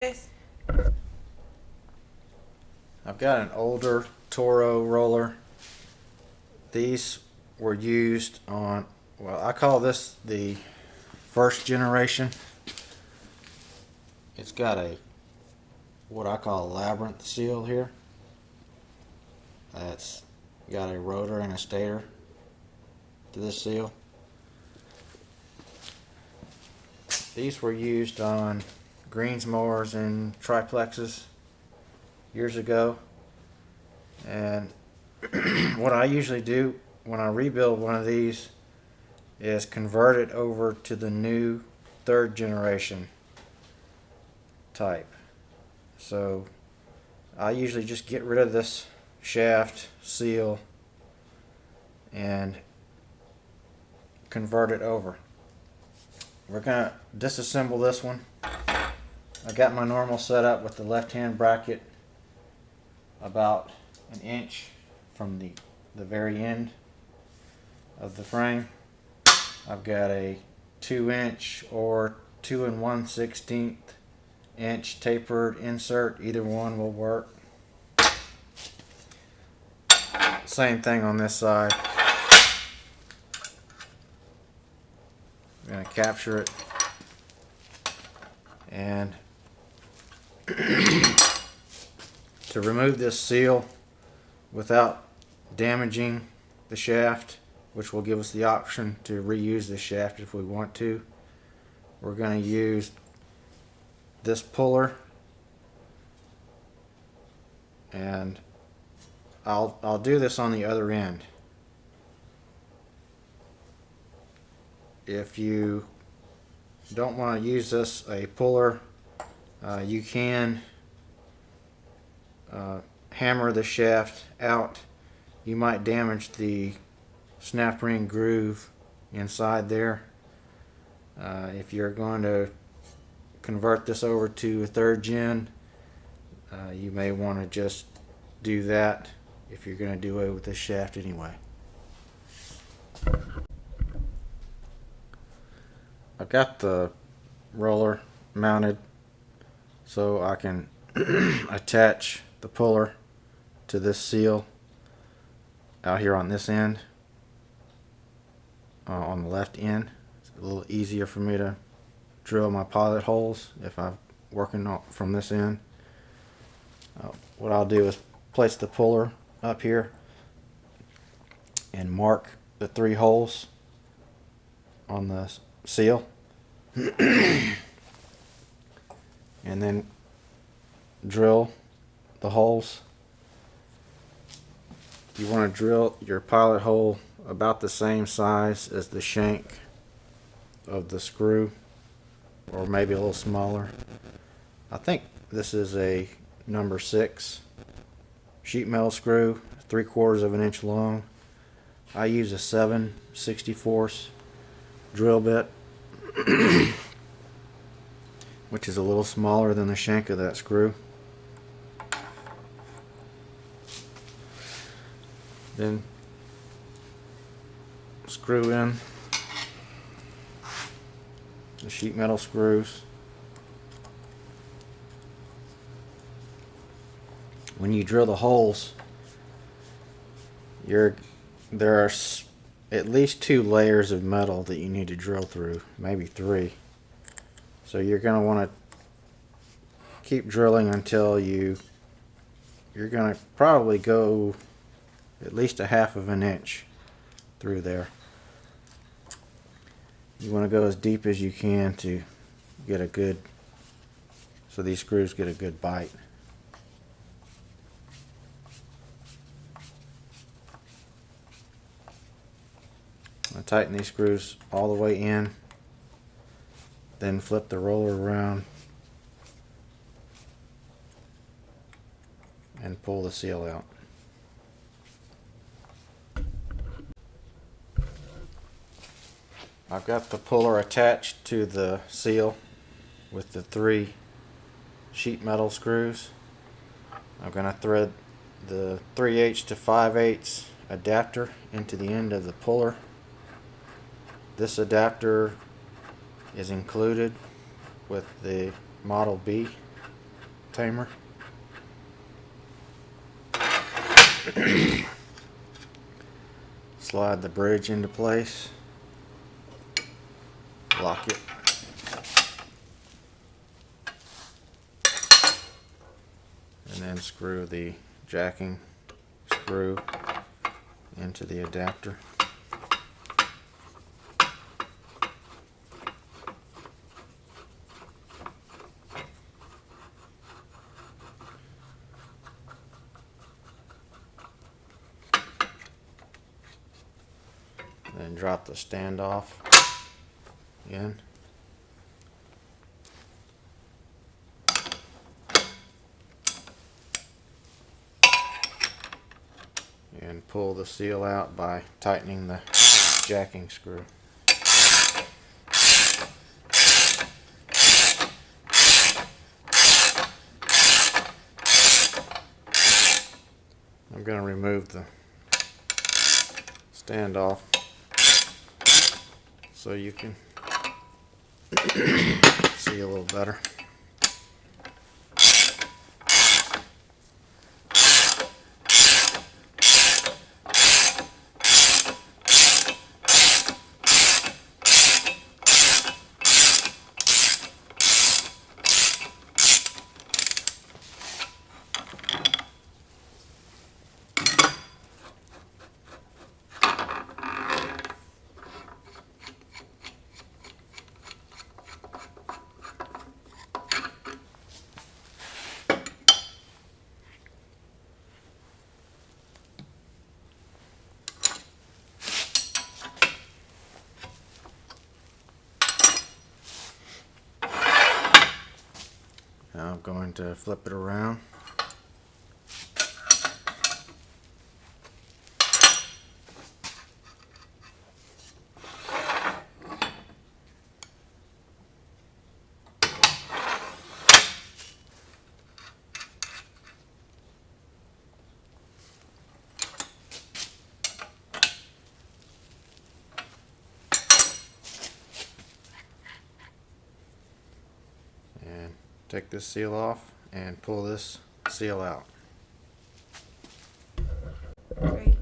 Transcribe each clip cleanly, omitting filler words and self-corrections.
Yes. I've got an older Toro roller. These were used on, well, I call this the first generation. It's got a what I call a labyrinth seal here. That's got a rotor and a stator to this seal. These were used on greens mowers and triplexes years ago. And what I usually do when I rebuild one of these is convert it over to the new third generation type. So I usually just get rid of this shaft seal and convert it over. We're gonna disassemble this one. I got my normal setup with the left hand bracket about an inch from the very end of the frame. I've got a 2-inch or 2 1/16 inch tapered insert. Either one will work. Same thing on this side. I'm going to capture it and to remove this seal without damaging the shaft, which will give us the option to reuse the shaft if we want to, we're going to use this puller, and I'll do this on the other end. If you don't want to use a puller, you can hammer the shaft out. You might damage the snap ring groove inside there. If you're going to convert this over to a third gen, you may want to just do that if you're going to do away with this shaft anyway. I've got the roller mounted so I can attach the puller to this seal out here on this end, on the left end. It's a little easier for me to drill my pilot holes if I'm working from this end. What I'll do is place the puller up here and mark the 3 holes on the seal and then drill the holes. You want to drill your pilot hole about the same size as the shank of the screw, or maybe a little smaller. I think this is a number 6 sheet metal screw, 3/4 of an inch long. I use a 7/64 drill bit, which is a little smaller than the shank of that screw. Then screw in the sheet metal screws. When you drill the holes, there are at least 2 layers of metal that you need to drill through, maybe 3. So you're going to want to keep drilling until you're going to probably go at least a 1/2 of an inch through there. You want to go as deep as you can to get a good, so these screws get a good bite. I tighten these screws all the way in, then flip the roller around and pull the seal out. I've got the puller attached to the seal with the 3 sheet metal screws. I'm going to thread the 3/8 to 5/8 adapter into the end of the puller. This adapter is included with the Model B tamer. Slide the bridge into place, lock it, and then screw the jacking screw into the adapter. Then drop the standoff in. And pull the seal out by tightening the jacking screw. I'm going to remove the standoff so you can see a little better. Now I'm going to flip it around. And take this seal off and pull this seal out. Great.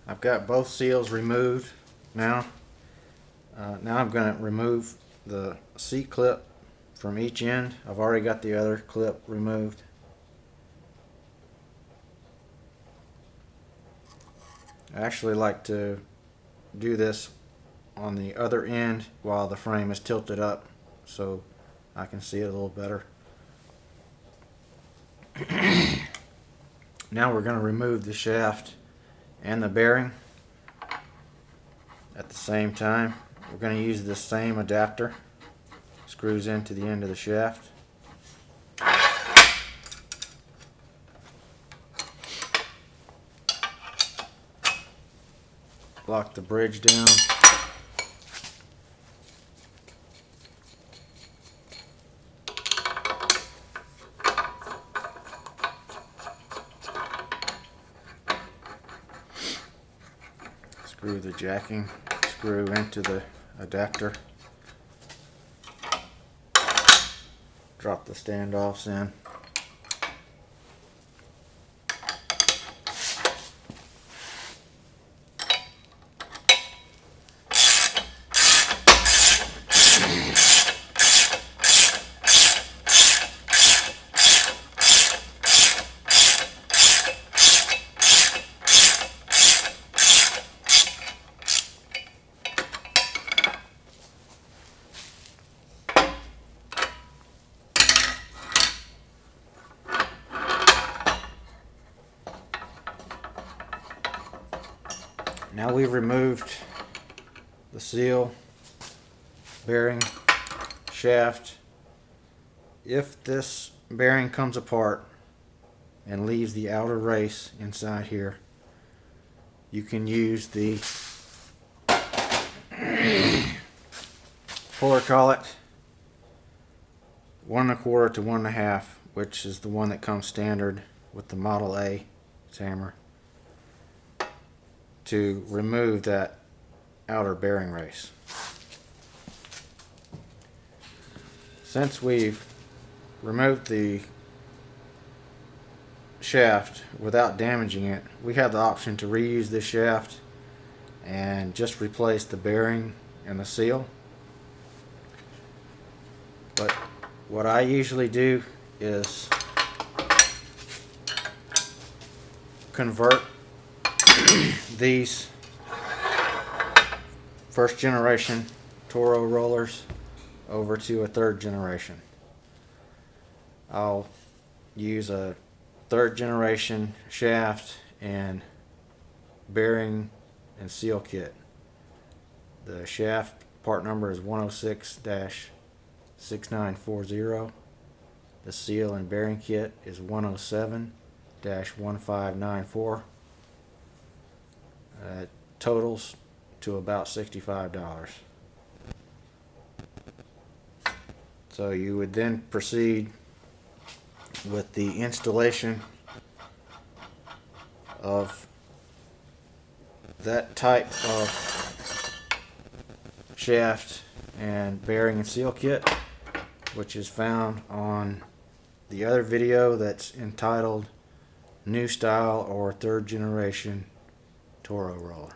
I've got both seals removed now. Now I'm going to remove the seat clip from each end. I've already got the other clip removed. I actually like to do this on the other end while the frame is tilted up so I can see it a little better. Now we're going to remove the shaft and the bearing at the same time. We're going to use the same adapter. Screws into the end of the shaft. Lock the bridge down. Screw the jacking screw into the adapter. Drop the standoffs in. Now we've removed the seal, bearing, shaft. If this bearing comes apart and leaves the outer race inside here, you can use the Toro collet 1 1/4 to 1 1/2, which is the one that comes standard with the Model A hammer, to remove that outer bearing race. Since we've remove the shaft without damaging it, we have the option to reuse this shaft and just replace the bearing and the seal. But what I usually do is convert these first generation Toro rollers over to a third generation. I'll use a third generation shaft and bearing and seal kit. The shaft part number is 106-6940. The seal and bearing kit is 107-1594. Totals to about $65. So you would then proceed with the installation of that type of shaft and bearing and seal kit, which is found on the other video that's entitled New Style or Third Generation Toro Roller.